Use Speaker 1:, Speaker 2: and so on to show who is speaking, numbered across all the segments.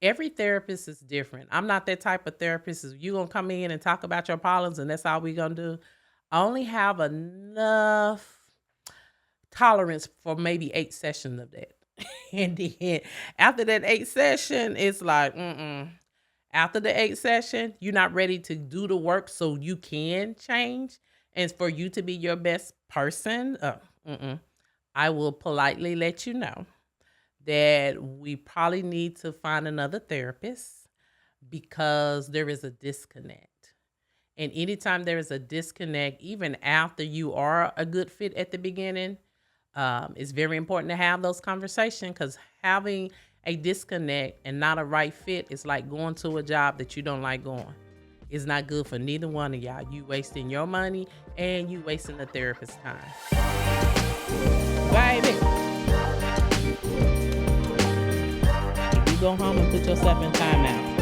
Speaker 1: Every therapist is different. I'm not that type of therapist. Is you gonna come in and talk about your problems and that's all we gonna do? I only have enough tolerance for maybe 8 sessions of that. And then after that 8 session, it's like, mm-mm. After the 8 session, you're not ready to do the work so you can change and for you to be your best person. Mm-mm. I will politely let you know that we probably need to find another therapist because there is a disconnect. And anytime there is a disconnect, even after you are a good fit at the beginning, it's very important to have those conversations because having a disconnect and not a right fit is like going to a job that you don't like going. It's not good for neither one of y'all. You wasting your money and you wasting the therapist's time. Baby, if you go home and put yourself in timeout,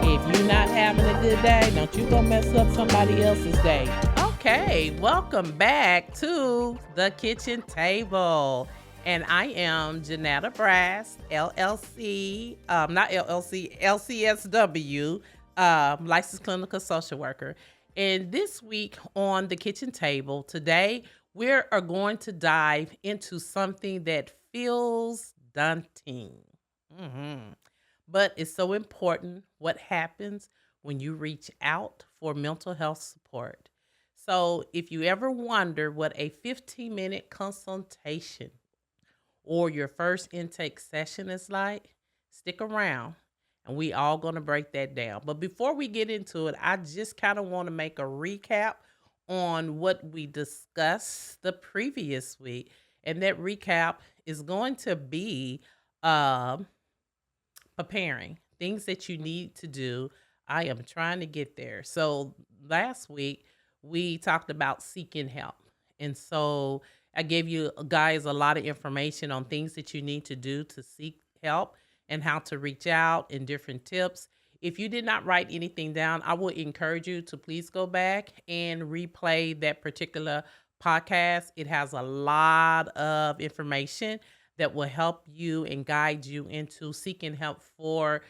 Speaker 1: if you're not having a good day, don't you go mess up somebody else's day. Okay, welcome back to the kitchen table. And I am Jannetta Brass, LLC, not LLC, LCSW, licensed clinical social worker. And this week on the kitchen table, today we are going to dive into something that feels daunting. Mhm. But it's so important what happens when you reach out for mental health support. So, if you ever wonder what a 15-minute consultation or your first intake session is like, stick around and we all going to break that down. But before we get into it, I just kind of want to make a recap on what we discussed the previous week. And that recap is going to be um preparing things that you need to do. I am trying to get there. So last week we talked about seeking help. And so I gave you guys a lot of information on things that you need to do to seek help and how to reach out and different tips. If you did not write anything down, I would encourage you to please go back and replay that particular podcast. It has a lot of information that will help you and guide you into seeking help for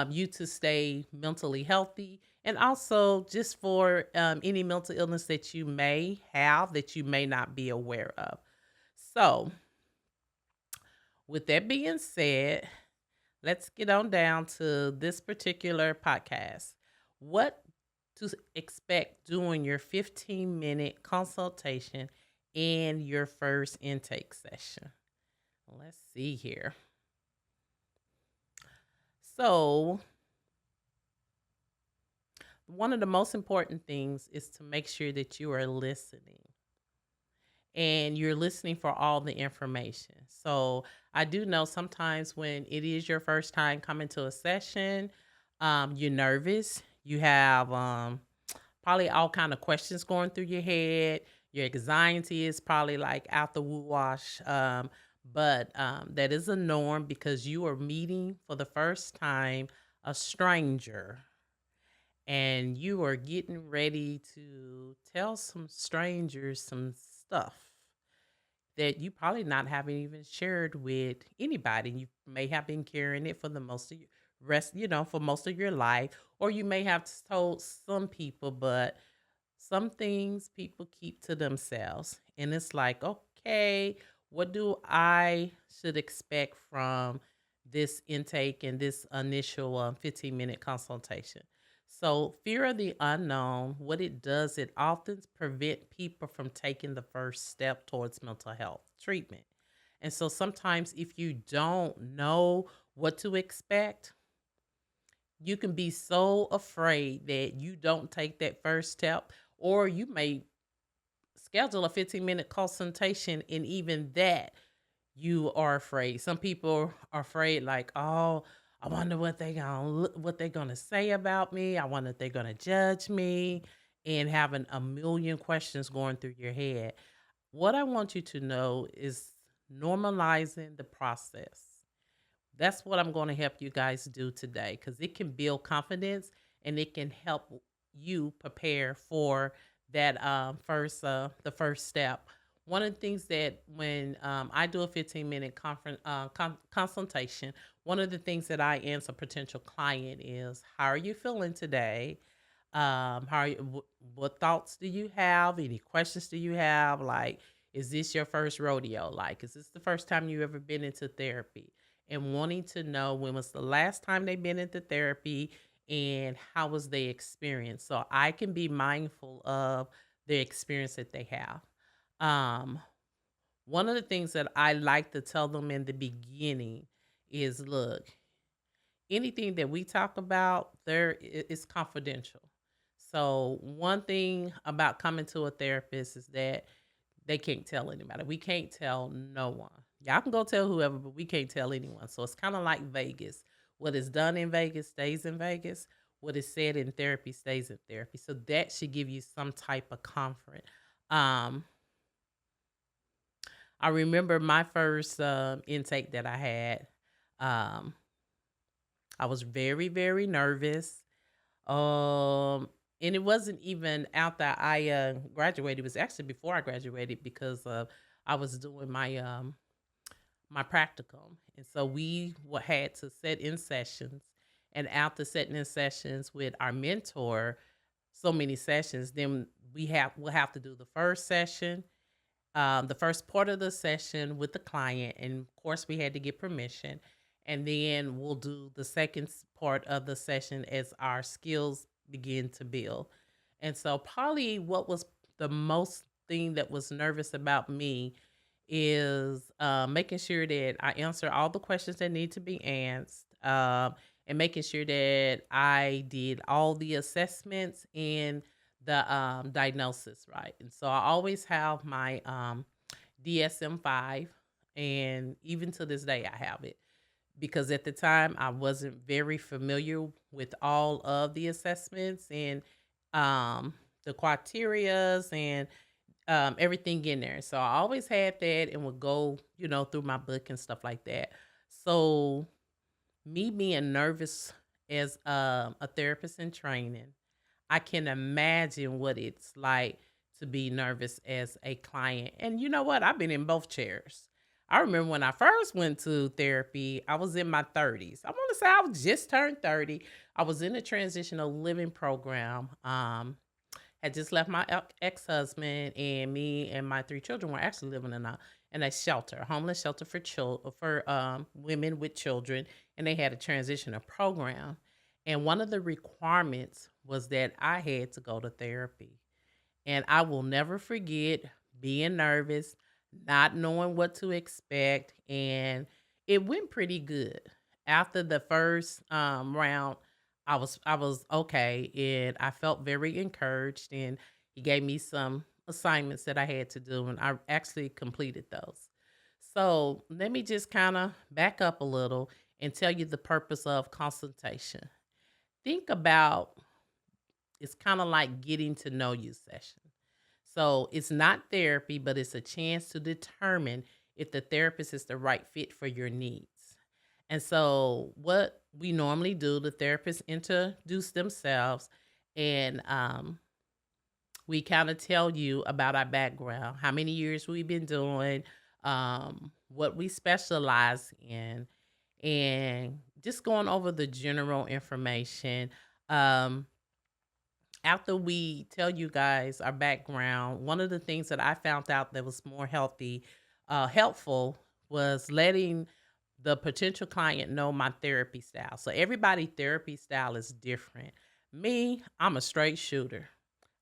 Speaker 1: you to stay mentally healthy and also just for any mental illness that you may have that you may not be aware of. So, with that being said, let's get on down to this particular podcast. What to expect during your 15-minute consultation and your first intake session. Let's see here. So, one of the most important things is to make sure that you are listening and you're listening for all the information. So, I do know sometimes when it is your first time coming to a session, you're nervous. You have probably all kind of questions going through your head. Your anxiety is probably like out the woo wash. But that is a norm because you are meeting for the first time a stranger and you are getting ready to tell some strangers some stuff that you probably not haven't even shared with anybody. You may have been carrying it for the most of your rest, for most of your life, or you may have told some people, but some things people keep to themselves. And it's like, okay, what do I should expect from this intake and this initial 15-minute consultation? So, fear of the unknown, what it does, it often prevent people from taking the first step towards mental health treatment. And so sometimes if you don't know what to expect, you can be so afraid that you don't take that first step, or you may schedule a 15-minute consultation, and even that you are afraid. Some people are afraid, like, oh, I wonder what they're gonna say about me. I wonder if they're gonna judge me, and having a million questions going through your head. What I want you to know is normalizing the process. That's what I'm going to help you guys do today because it can build confidence and it can help you prepare for that the first step One of the things that when I do a 15-minute consultation, one of the things that I ask a potential client is, how are you feeling today? How are you, what thoughts do you have? Any questions do you have? Like, is this your first rodeo? Like, is this the first time you ever been into therapy? And wanting to know when was the last time they been into therapy and how was they experience, so I can be mindful of the experience that they have. Um, One of the things that I like to tell them in the beginning is, look, anything that we talk about there is confidential. So one thing about coming to a therapist is that they can't tell anybody. We can't tell no one. Y'all can go tell whoever, but we can't tell anyone. So it's kind of like Vegas. What is done in Vegas stays in Vegas. What is said in therapy stays in therapy. So that should give you some type of comfort. Um, I remember my first intake that I had. Um, I was very, very nervous. Um, and it wasn't even after I graduated. It was actually before I graduated because I was doing my practicum, and so had to set in sessions. And after setting in sessions with our mentor, so many sessions, then we'll have to do the first session, the first part of the session with the client, and of course we had to get permission, and then we'll do the second part of the session as our skills begin to build. And so probably what was the most thing that was nervous about me is making sure that I answer all the questions that need to be answered, and making sure that I did all the assessments and the diagnosis right. And so I always have my DSM-5, and even to this day, I have it because at the time I wasn't very familiar with all of the assessments and um, the criterias and everything in there. So I always had that and would go, through my book and stuff like that. So me being nervous as a therapist in training, I can imagine what it's like to be nervous as a client. And you know what? I've been in both chairs. I remember when I first went to therapy, I was in my 30s. I want to say I was just turned 30. I was in a transitional living program. Had just left my ex-husband, and me and my three children were actually living in a shelter, a homeless shelter for women with children, and they had a transitional program. And one of the requirements was that I had to go to therapy. And I will never forget being nervous, not knowing what to expect, and it went pretty good. After the first round, I was okay, and I felt very encouraged. And he gave me some assignments that I had to do, and I actually completed those. So let me just kind of back up a little and tell you the purpose of consultation. Think about, it's kind of like getting to know you session. So it's not therapy, but it's a chance to determine if the therapist is the right fit for your needs. And so what we normally do, the therapist introduce themselves, and we kind of tell you about our background, how many years we've been doing, what we specialize in, and just going over the general information. Um, After we tell you guys our background, one of the things that I found out that was more helpful, was letting the potential client know my therapy style. So everybody' therapy style is different. Me, I'm a straight shooter.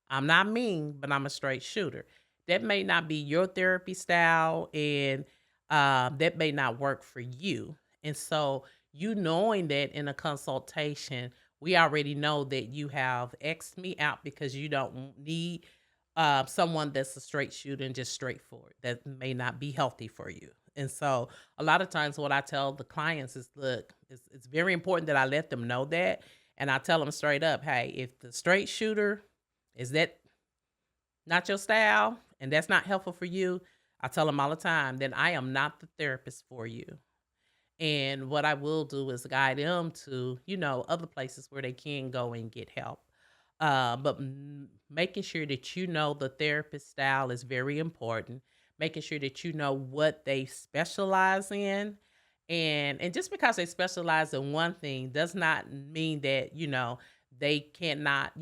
Speaker 1: I'm not mean, but I'm a straight shooter. That may not be your therapy style, and that may not work for you. And so, you knowing that in a consultation, we already know that you have X'd me out because you don't need someone that's a straight shooter and just straightforward. That may not be healthy for you. And so, a lot of times, what I tell the clients is, look, it's very important that I let them know that. And I tell them straight up, hey, if the straight shooter is that not your style and that's not helpful for you, I tell them all the time, then I am not the therapist for you. And what I will do is guide them to, other places where they can go and get help. But making sure that you know the therapist style is very important. making sure that you know what they specialize in. And just because they specialize in one thing does not mean that, they cannot,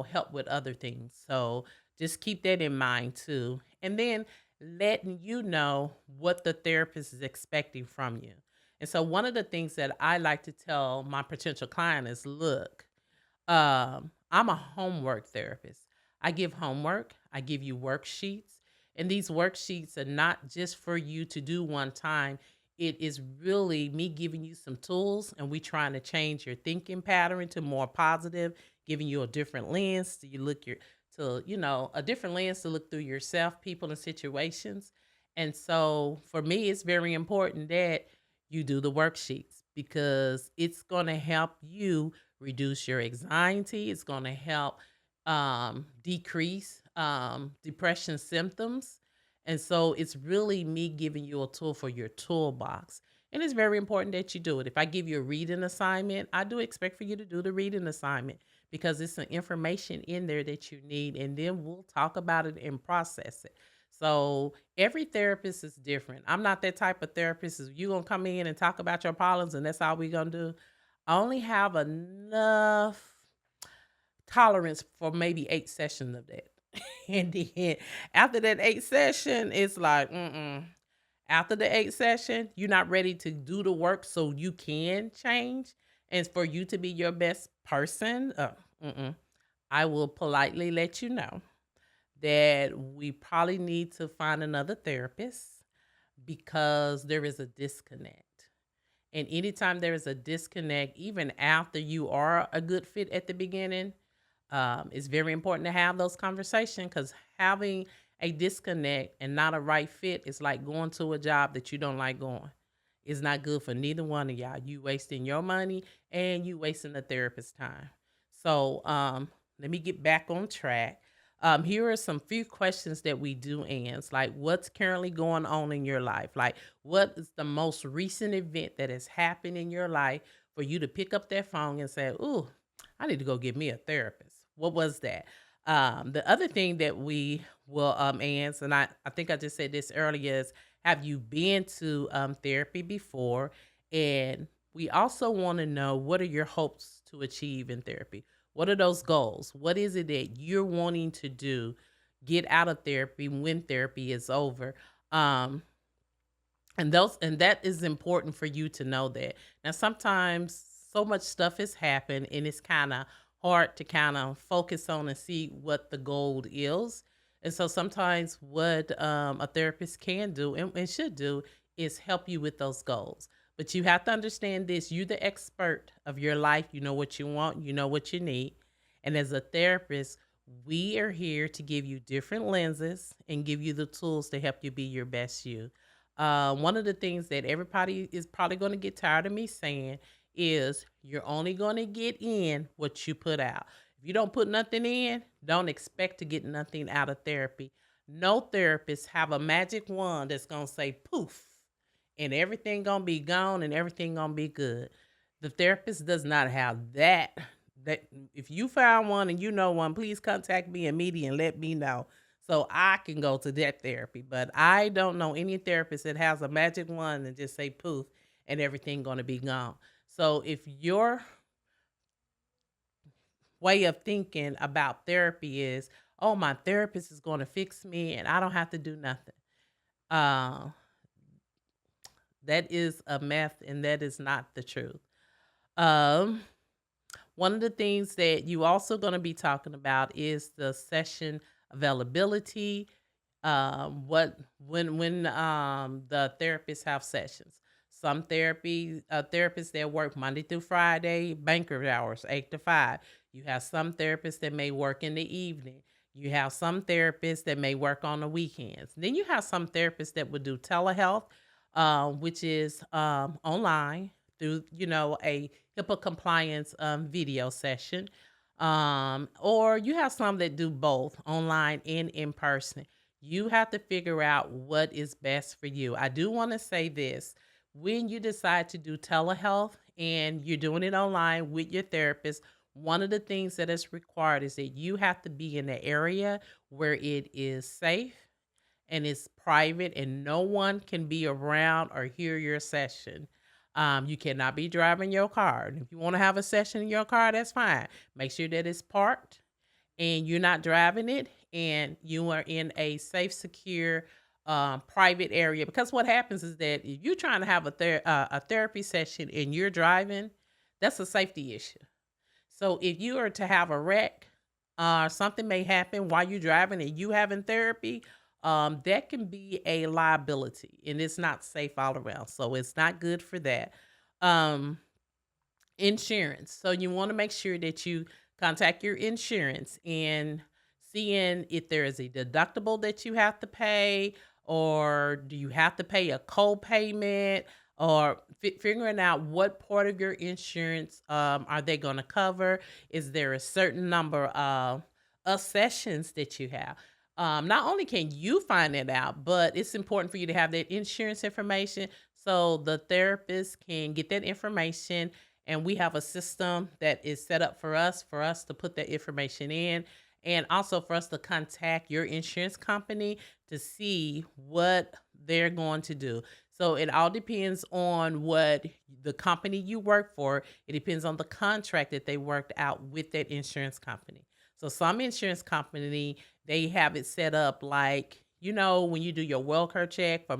Speaker 1: help with other things. So just keep that in mind too. And then letting you know what the therapist is expecting from you. And so one of the things that I like to tell my potential client is, look, I'm a homework therapist. I give homework, I give you worksheets, and these worksheets are not just for you to do one time. It is really me giving you some tools, and we trying to change your thinking pattern to more positive, giving you a different lens to a different lens to look through yourself, people, and situations. And so for me, it's very important that you do the worksheets because it's going to help you reduce your anxiety. It's going to help decrease depression symptoms. And so it's really me giving you a tool for your toolbox. And it's very important that you do it. If I give you a reading assignment, I do expect for you to do the reading assignment because it's some information in there that you need. And then we'll talk about it and process it. So every therapist is different. I'm not that type of therapist. You're going to come in and talk about your problems and that's all we're going to do. I only have enough tolerance for maybe 8 sessions of that. And then after that 8 session, it's like, mm-mm. After the 8 session, you're not ready to do the work so you can change and for you to be your best person. Mm-mm. I will politely let you know that we probably need to find another therapist because there is a disconnect. And anytime there is a disconnect, even after you are a good fit at the beginning, it's very important to have those conversations because having a disconnect and not a right fit is like going to a job that you don't like going. It's not good for neither one of y'all. You wasting your money and you wasting the therapist's time. So let me get back on track. Here are some few questions that we do answer, like what's currently going on in your life? Like what is the most recent event that has happened in your life for you to pick up that phone and say, ooh, I need to go get me a therapist. What was that? The other thing that we will answer, and I think I just said this earlier, is have you been to therapy before? And we also want to know what are your hopes to achieve in therapy? What are those goals? What is it that you're wanting to do? Get out of therapy when therapy is over. Um, and that is important for you to know that. Now sometimes so much stuff has happened and it's kind of hard to kind of focus on and see what the goal is. And so sometimes what a therapist can do and should do is help you with those goals. But you have to understand this, you're the expert of your life. You know what you want, you know what you need. And as a therapist, we are here to give you different lenses and give you the tools to help you be your best you. One of the things that everybody is probably going to get tired of me saying is you're only going to get in what you put out. If you don't put nothing in, don't expect to get nothing out of therapy. No therapists have a magic wand that's going to say poof and everything going to be gone and everything going to be good. The therapist does not have that if you found one and you know one, please contact me immediately and let me know so I can go to that therapy. But I don't know any therapist that has a magic wand and just say poof and everything going to be gone. So if your way of thinking about therapy is, oh, my therapist is going to fix me and I don't have to do nothing. Uh, that is a myth and that is not the truth. Um, One of the things that you also going to be talking about is the session availability. What when the therapists have sessions. Some therapists that work Monday through Friday, banker hours, 8 to 5. You have some therapists that may work in the evening. You have some therapists that may work on the weekends. Then you have some therapists that would do telehealth, which is online through a HIPAA compliance video session. Or you have some that do both online and in person. You have to figure out what is best for you. I do want to say this. When you decide to do telehealth and you're doing it online with your therapist, one of the things that is required is that you have to be in the area where it is safe and it's private, and no one can be around or hear your session. You cannot be driving your car. And if you want to have a session in your car, that's fine. Make sure that it's parked and you're not driving it, and you are in a safe, secure, private area. Because what happens is that if you're trying to have a therapy session and you're driving, that's a safety issue. So if you are to have a wreck, something may happen while you're driving and you having therapy. That can be a liability, and it's not safe all around. So it's not good for that. Um, Insurance. So you want to make sure that you contact your insurance and seeing if there is a deductible that you have to pay, or do you have to pay a co-payment, or figuring out what part of your insurance are they going to cover. Is there a certain number of sessions that you have? Not only can you find it out, but it's important for you to have that insurance information so the therapist can get that information, and we have a system that is set up for us to put that information in, and also for us to contact your insurance company to see what they're going to do. So it all depends on what the company you work for. It depends on the contract that they worked out with that insurance company. So some insurance company, they have it set up like, when you do your welfare check for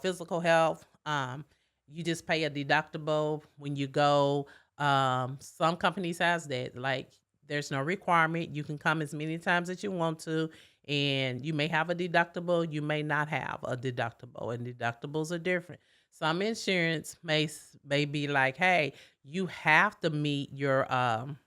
Speaker 1: physical health. You just pay a deductible when you go. Some companies has that. Like, there's no requirement. You can come as many times as you want to, and you may have a deductible. You may not have a deductible, and deductibles are different. Some insurance may be like, hey, you have to meet your um,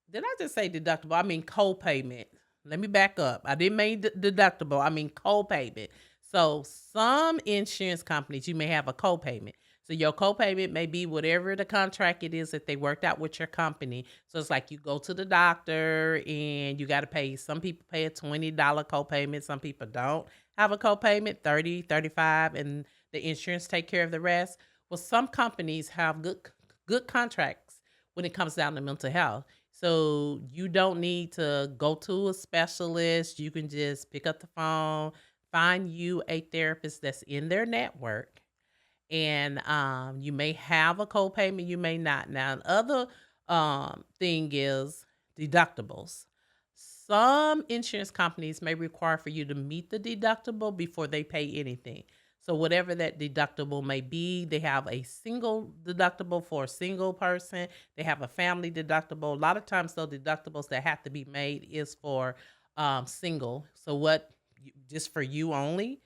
Speaker 1: did I just say deductible? I mean co-payment. Let me back up. I didn't mean deductible. I mean co-payment. So some insurance companies, you may have a co-payment. So your co-payment may be whatever the contract it is that they worked out with your company. So it's like you go to the doctor and you got to pay. Some people pay a $20 co-payment. Some people don't have a co-payment, 30, 35, and the insurance take care of the rest. Well, some companies have good contracts when it comes down to mental health. So you don't need to go to a specialist. You can just pick up the phone, find you a therapist that's in their network, and you may have a copayment, you may not. Now, the other thing is deductibles. Some insurance companies may require for you to meet the deductible before they pay anything. So whatever that deductible may be, they have a single deductible for a single person. They have a family deductible. A lot of times, those deductibles that have to be made is for single. So just for you only.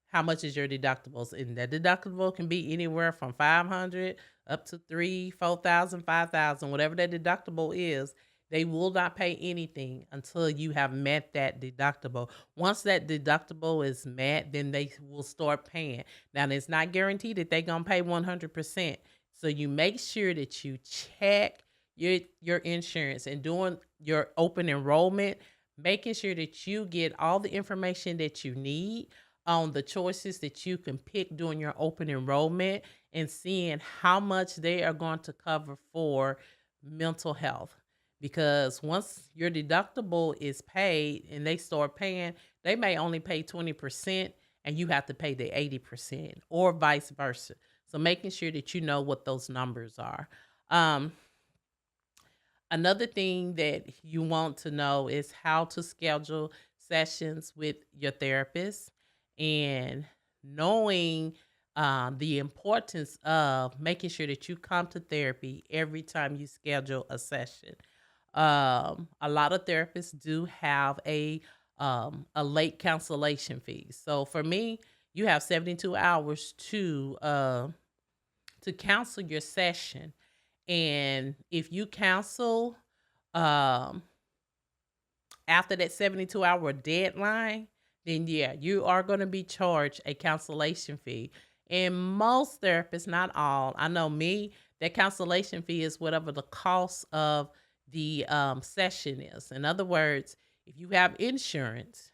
Speaker 1: How much is your deductibles? And that deductible can be anywhere from 500 up to 3, 4,000, 5,000, whatever that deductible is. They will not pay anything until you have met that deductible. Once that deductible is met, then they will start paying. Now, it's not guaranteed that they're going to pay 100%. So you make sure that you check your insurance and doing your open enrollment, making sure that you get all the information that you need on the choices that you can pick during your open enrollment, and seeing how much they are going to cover for mental health. Because once your deductible is paid and they start paying, they may only pay 20% and you have to pay the 80%, or vice versa. So making sure that you know what those numbers are. Um, Another thing that you want to know is how to schedule sessions with your therapist, and knowing the importance of making sure that you come to therapy every time you schedule a session. A lot of therapists do have a late cancellation fee. So for me, you have 72 hours to cancel your session, and if you cancel um, after that 72-hour deadline, then yeah, you are going to be charged a cancellation fee. And most therapists, not all, I know me, that cancellation fee is whatever the cost of the session is. In other words, if you have insurance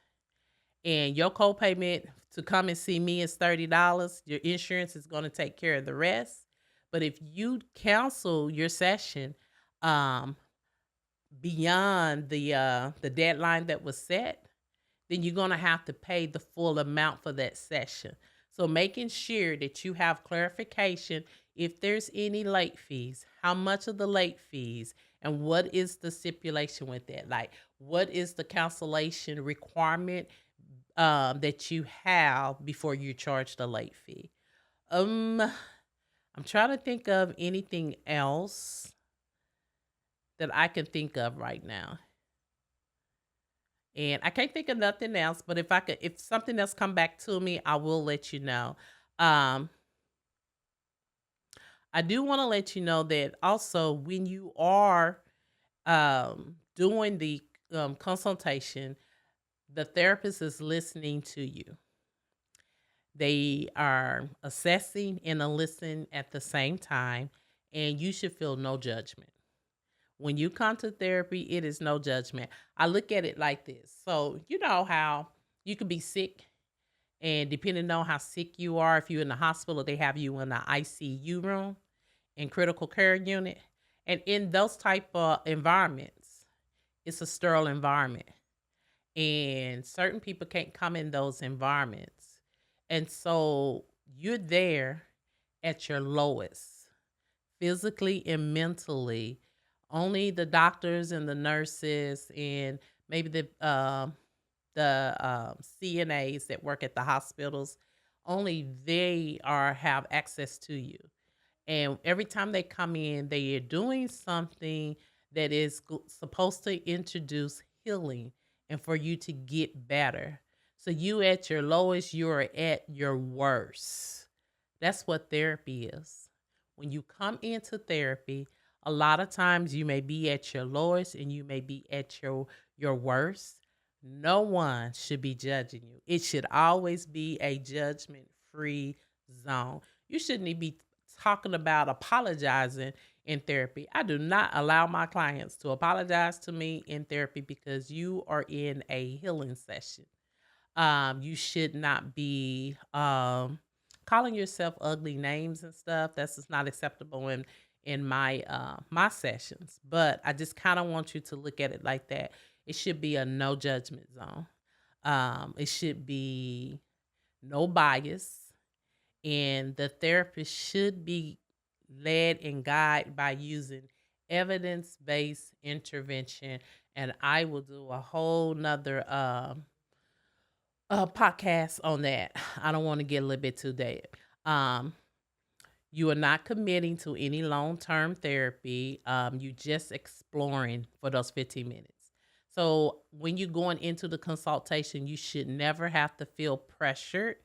Speaker 1: and your copayment to come and see me is $30, your insurance is going to take care of the rest. But if you cancel your session um, beyond the deadline that was set, then you're going to have to pay the full amount for that session. So making sure that you have clarification if there's any late fees, how much of the late fees, and what is the stipulation with that? Like, what is the cancellation requirement that you have before you charge the late fee? Um, I'm trying to think of anything else that I can think of right now. And I can't think of nothing else, but if something else come back to me, I will let you know. Um, I do want to let you know that also when you are doing the consultation, the therapist is listening to you. They are assessing and listening at the same time, and you should feel no judgment. When you come to therapy, it is no judgment. I look at it like this. So, you know how you could be sick, and depending on how sick you are, if you're in the hospital, they have you in the ICU room in critical care unit. And in those type of environments, it's a sterile environment. And certain people can't come in those environments. And so you're there at your lowest, physically and mentally. Only the doctors and the nurses and maybe the CNAs that work at the hospitals, only they are have access to you. And every time they come in, they are doing something that is supposed to introduce healing and for you to get better. So you at your lowest, you're at your worst. That's what therapy is. When you come into therapy, a lot of times you may be at your lowest and you may be at your worst. No one should be judging you. It should always be a judgment free zone. You shouldn't be talking about apologizing in therapy. I do not allow my clients to apologize to me in therapy because you are in a healing session. You should not be calling yourself ugly names and stuff. That's just not acceptable in my sessions. But I just kind of want you to look at it like that. It should be a no judgment zone. It should be no bias, and the therapist should be led and guided by using evidence-based intervention. And I will do a whole nother podcast on that. I don't want to get a little bit too dead. Um, you are not committing to any long-term therapy. You just exploring for those 15 minutes. So when you're going into the consultation, you should never have to feel pressured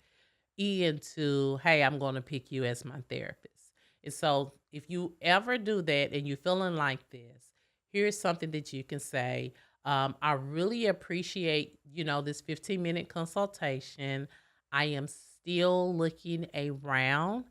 Speaker 1: into, hey, I'm going to pick you as my therapist. And so if you ever do that and you're feeling like this, here's something that you can say. I really appreciate, this 15-minute consultation. I am still looking around.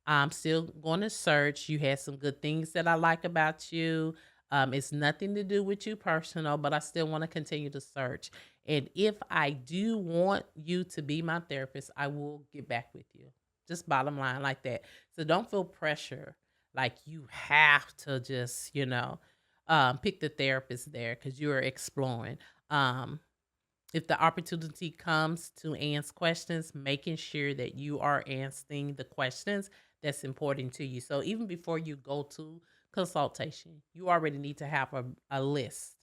Speaker 1: I'm still going to search. You had some good things that I like about you. It's nothing to do with you personal, but I still want to continue to search. And if I do want you to be my therapist, I will get back with you. Just bottom line like that. So don't feel pressure like you have to just, pick the therapist there because you're exploring. Um, if the opportunity comes to answer questions, making sure that you are answering the questions that's important to you. So even before you go to consultation, you already need to have a list.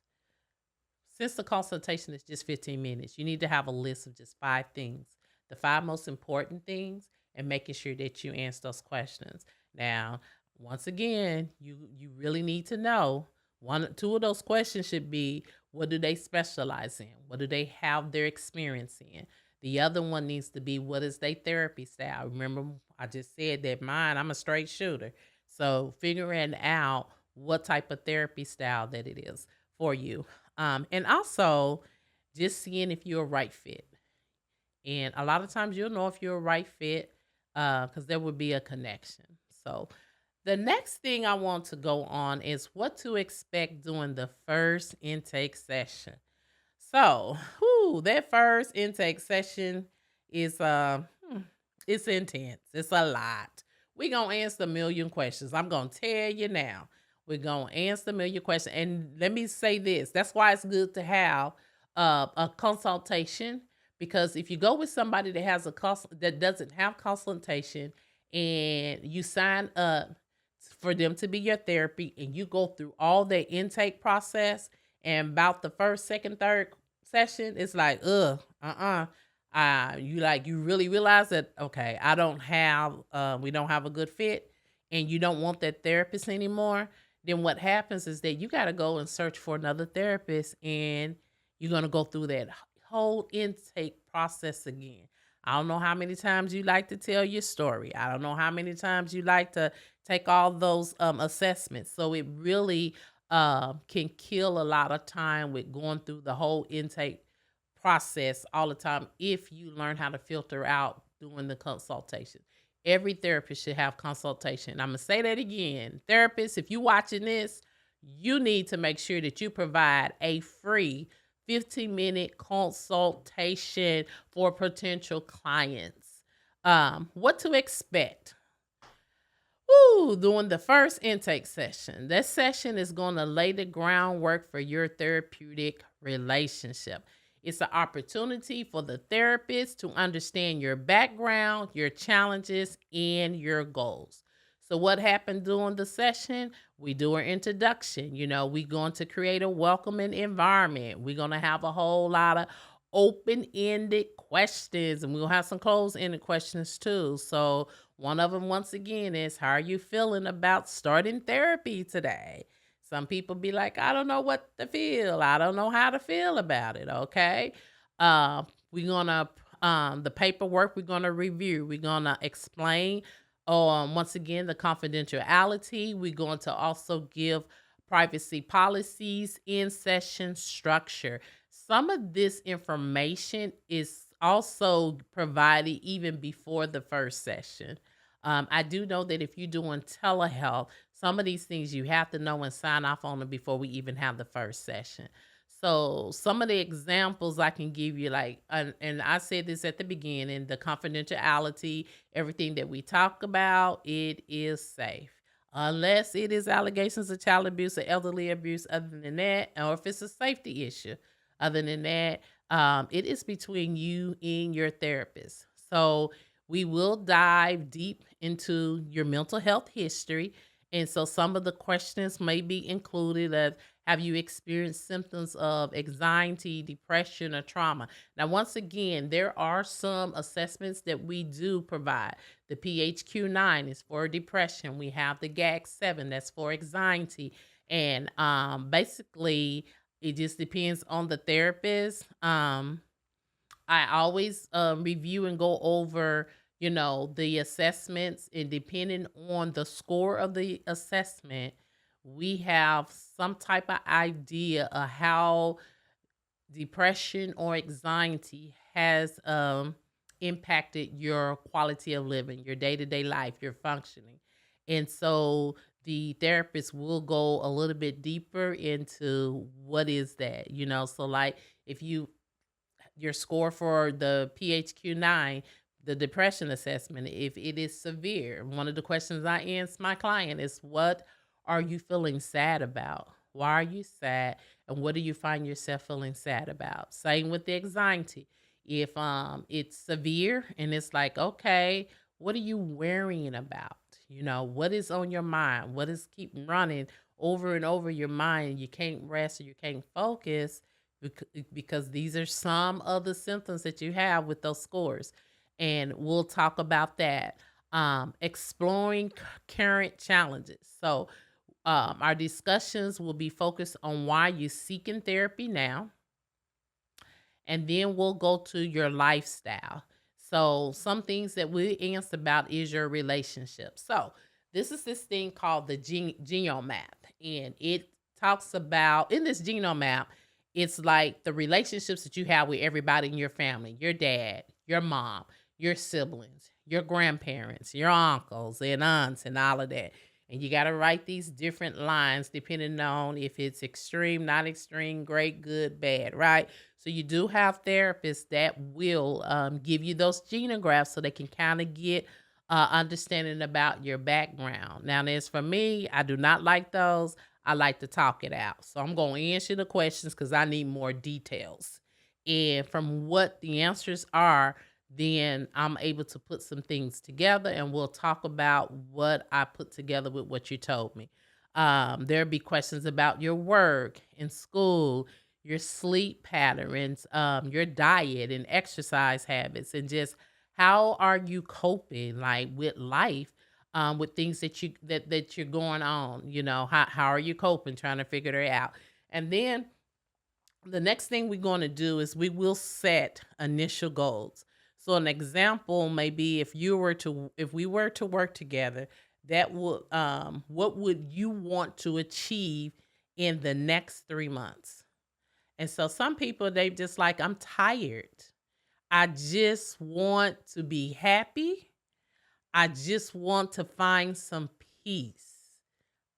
Speaker 1: Since the consultation is just 15 minutes, you need to have a list of just 5 things, the 5 most important things, and making sure that you answer those questions. Now, once again, you really need to know 2 of those questions should be, what do they specialize in? What do they have their experience in? The other one needs to be, what is their therapy style? Remember, I just said that I'm a straight shooter. So figuring out what type of therapy style that it is for you. And also just seeing if you're a right fit. And a lot of times you'll know if you're a right fit because there would be a connection. So the next thing I want to go on is what to expect during the first intake session. So, that first intake session is it's intense. It's a lot. We're gonna answer a million questions. I'm gonna tell you now. We're gonna answer a million questions. And let me say this. That's why it's good to have a consultation, because if you go with somebody that has that doesn't have consultation, and you sign up for them to be your therapy, and you go through all the intake process, and about the first, second, third session, it's like, you really realize that, okay, we don't have a good fit, and you don't want that therapist anymore. Then what happens is that you got to go and search for another therapist, and you're going to go through that whole intake process again. I don't know how many times you like to tell your story. I don't know how many times you like to take all those assessments. So it really can kill a lot of time with going through the whole intake process all the time if you learn how to filter out doing the consultation. Every therapist should have consultation. I'm going to say that again. Therapists, if you're watching this, you need to make sure that you provide a free 15-minute consultation for potential clients. What to expect? During the first intake session. That session is going to lay the groundwork for your therapeutic relationship. It's an opportunity for the therapist to understand your background, your challenges, and your goals. So what happened during the session? We do an introduction. We're going to create a welcoming environment. We're going to have a whole lot of open-ended questions, and we'll have some closed-ended questions too. So one of them, once again, is, how are you feeling about starting therapy today? Some people be like, I don't know what to feel. I don't know how to feel about it. Okay. We're going to, the paperwork we're going to review. We're going to explain, once again, the confidentiality. We're going to also give privacy policies, in session structure. Some of this information is also provided even before the first session. I do know that if you're doing telehealth, some of these things you have to know and sign off on them before we even have the first session. So some of the examples I can give you, and I said this at the beginning, the confidentiality, everything that we talk about, it is safe. Unless it is allegations of child abuse or elderly abuse, other than that, or if it's a safety issue, other than that, it is between you and your therapist. So we will dive deep into your mental health history. And so some of the questions may be included as, have you experienced symptoms of anxiety, depression, or trauma? Now, once again, there are some assessments that we do provide. The PHQ-9 is for depression. We have the GAG-7, that's for anxiety. And basically, it just depends on the therapist. I always review and go over, the assessments, and depending on the score of the assessment, we have some type of idea of how depression or anxiety has impacted your quality of living, your day-to-day life, your functioning. And so the therapist will go a little bit deeper into what is that, so like if your score for the PHQ-9, the depression assessment, if it is severe, one of the questions I ask my client is, what are you feeling sad about? Why are you sad? And what do you find yourself feeling sad about? Same with the anxiety. If it's severe and it's like, okay, what are you worrying about? What is on your mind? What is keep running over and over your mind? You can't rest or you can't focus because these are some of the symptoms that you have with those scores. And we'll talk about that. Exploring current challenges. So our discussions will be focused on why you're seeking therapy now. And then we'll go to your lifestyle. So some things that we answer about is your relationship. So this is this thing called the genome map. And it talks about, in this genome map, it's like the relationships that you have with everybody in your family, your dad, your mom, your siblings, your grandparents, your uncles and aunts and all of that. And you got to write these different lines depending on if it's extreme, not extreme, great, good, bad, right? So you do have therapists that will give you those genographs so they can kind of get understanding about your background. Now, as for me, I do not like those. I like to talk it out. So I'm going to answer the questions because I need more details. And from what the answers are, then I'm able to put some things together and we'll talk about what I put together with what you told me. There'll be questions about your work and school, your sleep patterns, your diet and exercise habits, and just how are you coping like with life, with things that you're going on. How are you coping, trying to figure it out. And then the next thing we're going to do is we will set initial goals. So an example may be if we were to work together, that would what would you want to achieve in the next 3 months? And so some people they just like, I'm tired. I just want to be happy. I just want to find some peace.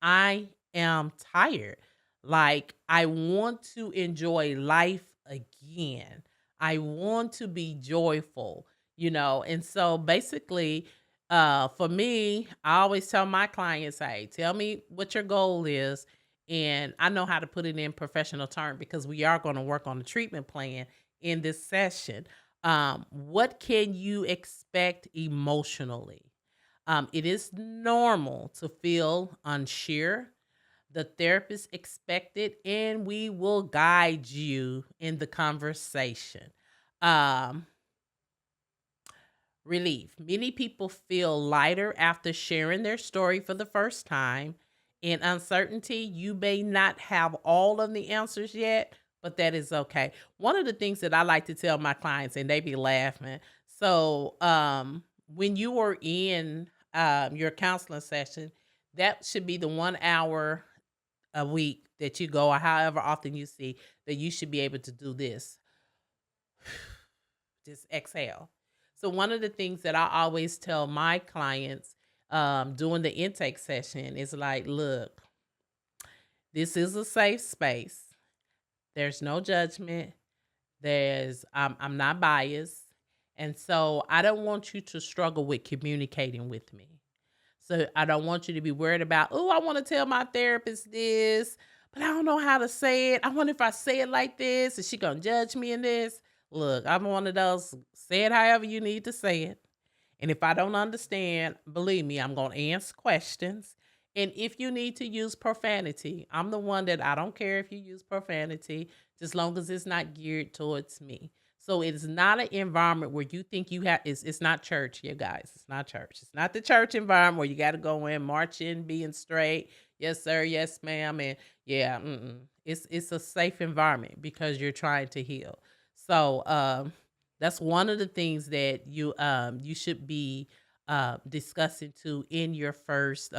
Speaker 1: I am tired. Like, I want to enjoy life again. I want to be joyful. And so basically, for me, I always tell my clients, hey, tell me what your goal is. And I know how to put it in professional terms because we are going to work on the treatment plan in this session. What can you expect emotionally? It is normal to feel unsure. The therapist expected, and we will guide you in the conversation. Um, Relief. Many people feel lighter after sharing their story for the first time. In uncertainty, you may not have all of the answers yet, but that is okay. One of the things that I like to tell my clients, and they be laughing. So, when you are in your counseling session, that should be the 1 hour a week that you go, or however often you see that you should be able to do this. Just exhale. So one of the things that I always tell my clients during the intake session is like, look, this is a safe space. There's no judgment. I'm not biased. And so I don't want you to struggle with communicating with me. So I don't want you to be worried about, oh, I want to tell my therapist this, but I don't know how to say it. I wonder if I say it like this, is she going to judge me in this? Look, I'm one of those, say it however you need to say it. And if I don't understand, believe me, I'm going to ask questions. And if you need to use profanity, I'm the one that I don't care if you use profanity, just long as it's not geared towards me. So it is not an environment where you think you have, it's not church, you guys. It's not church. It's not the church environment where you got to go in, march in, being straight. Yes, sir. Yes, ma'am. And yeah, it's a safe environment because you're trying to heal. So, that's one of the things that you should be discussing too in your first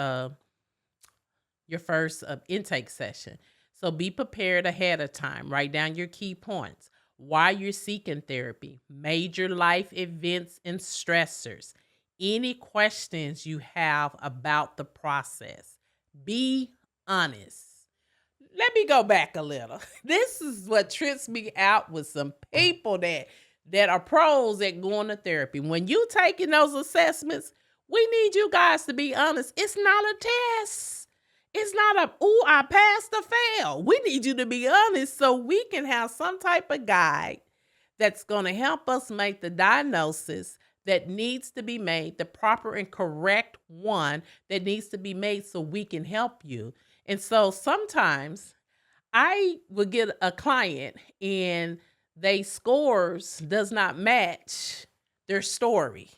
Speaker 1: intake session. So be prepared ahead of time. Write down your key points. Why you're seeking therapy, major life events and stressors, any questions you have about the process. Be honest. Let me go back a little. This is what trips me out with some people that are pros at going to therapy. When you taking those assessments, we need you guys to be honest. It's not a test. It's not I passed or failed. We need you to be honest so we can have some type of guide that's going to help us make the diagnosis that needs to be made, the proper and correct one that needs to be made so we can help you. And so sometimes I would get a client and they scores does not match their story.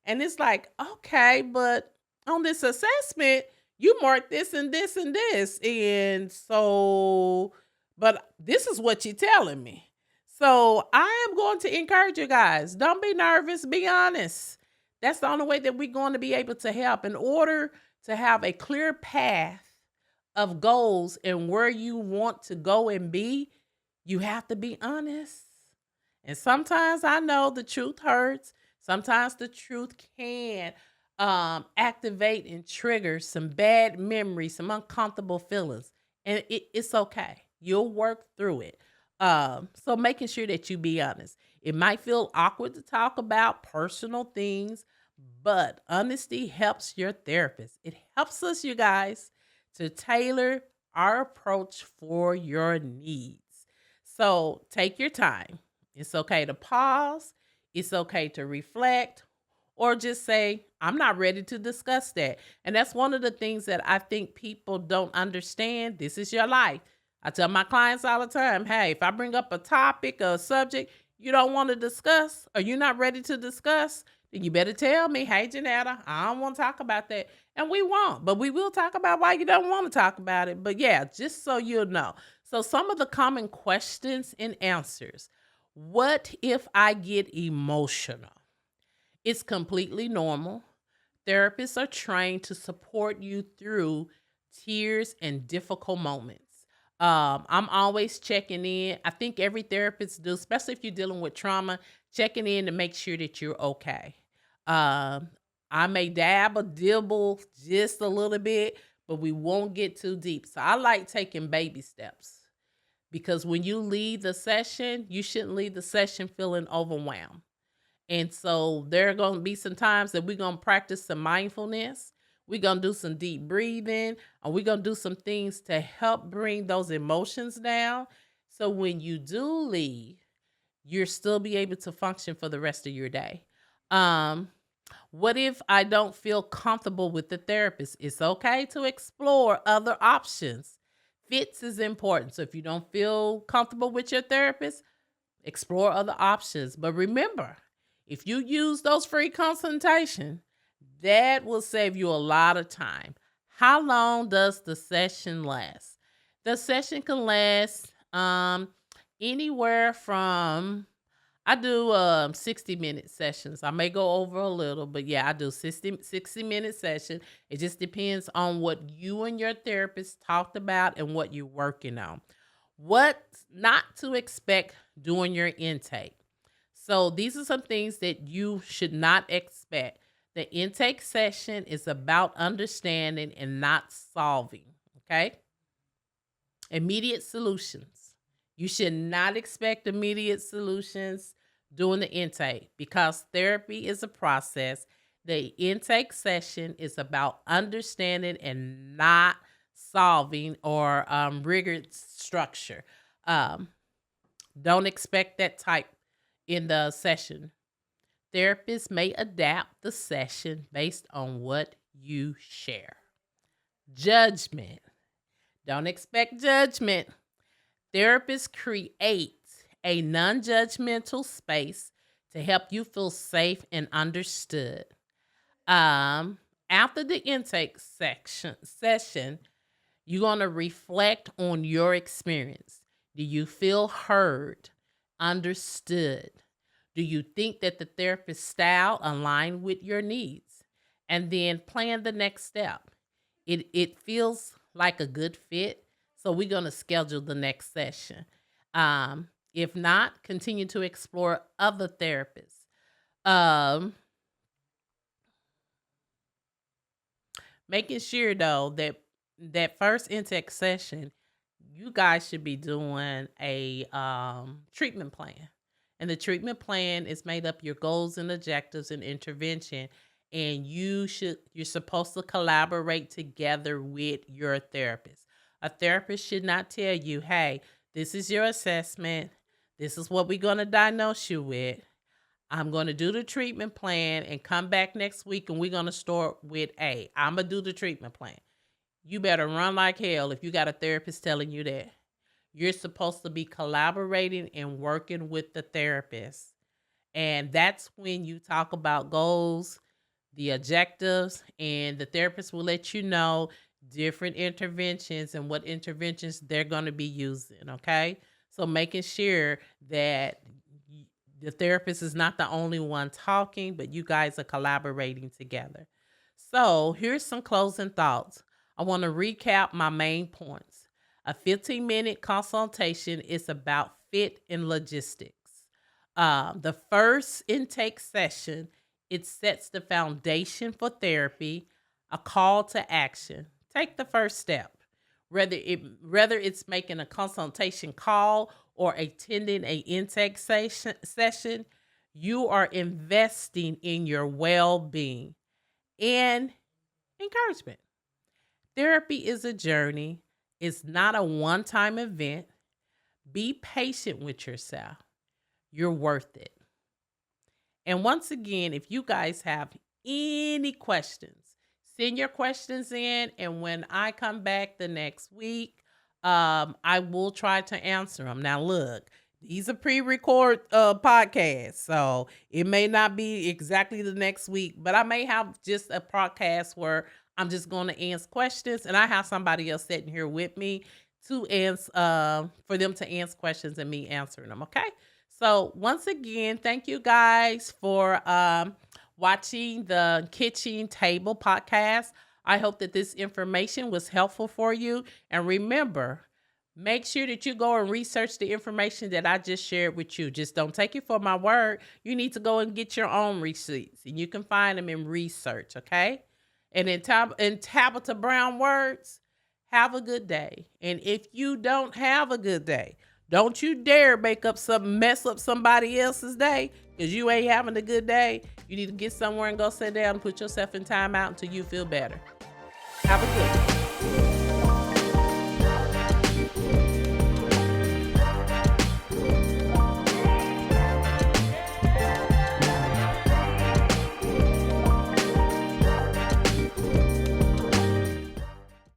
Speaker 1: And it's like, okay, but on this assessment, you marked this and this and this. And so, but this is what you're telling me. So I am going to encourage you guys. Don't be nervous. Be honest. That's the only way that we're going to be able to help. In order to have a clear path of goals and where you want to go and be, you have to be honest. And sometimes I know the truth hurts. Sometimes the truth can activate and trigger some bad memories, some uncomfortable feelings. And it's okay. You'll work through it. So making sure that you be honest. It might feel awkward to talk about personal things, but honesty helps your therapist. It helps us, you guys, to tailor our approach for your needs. So take your time. It's okay to pause. It's okay to reflect or just say, I'm not ready to discuss that. And that's one of the things that I think people don't understand. This is your life. I tell my clients all the time, hey, if I bring up a topic or a subject you don't want to discuss or you're not ready to discuss, then you better tell me, hey, Jannetta, I don't want to talk about that. And we won't, but we will talk about why you don't want to talk about it. But yeah, just so you'll know. So some of the common questions and answers. What if I get emotional? It's completely normal. Therapists are trained to support you through tears and difficult moments. I'm always checking in. I think every therapist do, especially if you're dealing with trauma, checking in to make sure that you're okay. Um, I may dab or dibble just a little bit, but we won't get too deep. So I like taking baby steps because when you leave the session, you shouldn't leave the session feeling overwhelmed. And so there are going to be some times that we're going to practice some mindfulness. We're going to do some deep breathing, and we're going to do some things to help bring those emotions down. So when you do leave, you'll still be able to function for the rest of your day. Um, what if I don't feel comfortable with the therapist? It's okay to explore other options. Fits is important. So if you don't feel comfortable with your therapist, explore other options. But remember, if you use those free consultation, that will save you a lot of time. How long does the session last? The session can last anywhere from I do 60-minute sessions. I may go over a little, but yeah, I do 60-minute session. It just depends on what you and your therapist talked about and what you're working on. What not to expect during your intake. So these are some things that you should not expect. The intake session is about understanding and not solving, okay? Immediate solutions. You should not expect immediate solutions during the intake because therapy is a process. The intake session is about understanding and not solving or rigid structure. Um, don't expect that type in the session. Therapists may adapt the session based on what you share. Judgment. Don't expect judgment. Therapists create a non judgmental space to help you feel safe and understood. Um, After the intake session, you're going to reflect on your experience. Do you feel heard, understood? Do you think that the therapist style aligned with your needs? And then plan the next step. It feels like a good fit, so we're going to schedule the next session. If not, continue to explore other therapists. Um, Making sure though that first intake session, you guys should be doing a treatment plan. And the treatment plan is made up your goals and objectives and intervention. And you're supposed to collaborate together with your therapist. A therapist should not tell you, hey, this is your assessment. This is what we're going to diagnose you with. I'm going to do the treatment plan and come back next week and we're going to start with A. I'm going to do the treatment plan. You better run like hell if you got a therapist telling you that. You're supposed to be collaborating and working with the therapist. And that's when you talk about goals, the objectives, and the therapist will let you know different interventions and what interventions they're going to be using. Okay. So making sure that the therapist is not the only one talking, but you guys are collaborating together. So here's some closing thoughts. I want to recap my main points. A 15-minute consultation is about fit and logistics. The first intake session, it sets the foundation for therapy, a call to action. Take the first step. Whether it's making a consultation call or attending a intake session, you are investing in your well-being and encouragement. Therapy is a journey. It's not a one-time event. Be patient with yourself. you're worth it. And once again, if you guys have any questions, send your questions in. And when I come back the next week, I will try to answer them. Now, look, these are pre-record podcasts, so it may not be exactly the next week, but I may have just a podcast where I'm just going to answer questions, and I have somebody else sitting here with me to answer, for them to answer questions and me answering them. Okay. So once again, thank you guys for watching the Kitchen Table podcast. I hope that this information was helpful for you. And remember, make sure that you go and research the information that I just shared with you. Just don't take it for my word. You need to go and get your own receipts, and you can find them in research, okay? And in Tabitha Brown words, have a good day. And if you don't have a good day, don't you dare mess up somebody else's day because you ain't having a good day. You need to get somewhere and go sit down and put yourself in timeout until you feel better. Have a good one.